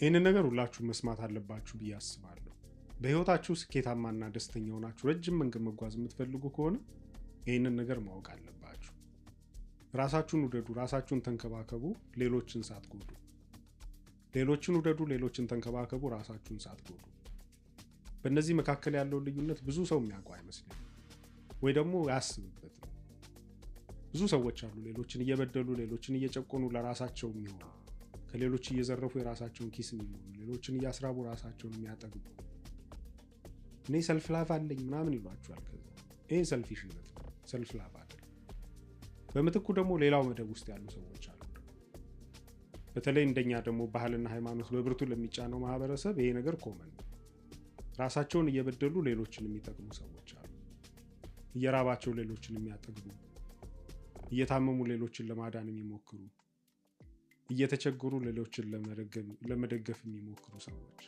ይህንን ነገር ሁላችሁም መስማት አለባችሁ ብዬ አስባለሁ። በህይወታችሁ ስኬታማና ደስተኛ ሆናችሁ ረጅም መንገድ መጓዝ የምትፈልጉ ከሆነ ይህንን ነገር ማወቅ አለባችሁ። ራሳችሁን ውደዱ፣ ራሳችሁን ተንከባከቡ፣ ሌሎችን ሳትጎዱ። ሌሎችን ውደዱ፣ ሌሎችን ተንከባከቡ፣ ራሳችሁን ሳትጎዱ። በእነዚህ መካከል ያለውን ልዩነት ብዙ ሰው የሚያውቀው አይመስለኝም፣ ወይ ደግሞ ያስብበትም። ብዙ ሰዎች አሉ ሌሎችን እየበደሉ ሌሎችን እየጨቆኑ ለራሳቸው የሚሆኑ፣ ከሌሎች እየዘረፉ የራሳቸውን ኪስ የሚሆኑ፣ ሌሎችን እያስራቡ ራሳቸውን የሚያጠግቡ። እኔ ሰልፍ ላቭ አለኝ ምናምን ይሏቸዋል። ከዛ ይሄ ሰልፊሽነት ነው፣ ሰልፍ ላቭ አይደለም። በምትኩ ደግሞ ሌላው መደብ ውስጥ ያሉ ሰዎች አሉ። በተለይ እንደኛ ደግሞ ባህልና ሃይማኖት በብርቱ ለሚጫነው ማህበረሰብ ይሄ ነገር ኮመን ነው። ራሳቸውን እየበደሉ ሌሎችን የሚጠቅሙ ሰዎች አሉ። እየራባቸው ሌሎችን የሚያጠግቡ፣ እየታመሙ ሌሎችን ለማዳን የሚሞክሩ፣ እየተቸገሩ ሌሎችን ለመደገፍ የሚሞክሩ ሰዎች።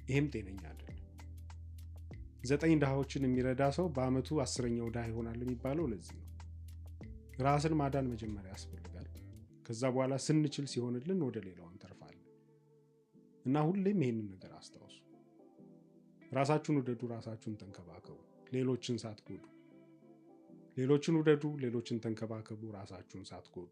ይሄም ጤነኛ አይደለም። 9 ድሃዎችን የሚረዳ ሰው በአመቱ 10ኛው ድሃ ይሆናል የሚባለው ለዚህ ነው። ራስን ማዳን መጀመሪያ ያስፈልጋል። ከዛ በኋላ ስንችል ሲሆንልን ወደ ሌላው እንተርፋለን። እና ሁሌም ይሄንን ነገር አስታውሱ። ራሳችሁን ውደዱ፣ ራሳችሁን ተንከባከቡ፣ ሌሎችን ሳትጎዱ። ሌሎችን ውደዱ፣ ሌሎችን ተንከባከቡ፣ ራሳችሁን ሳትጎዱ።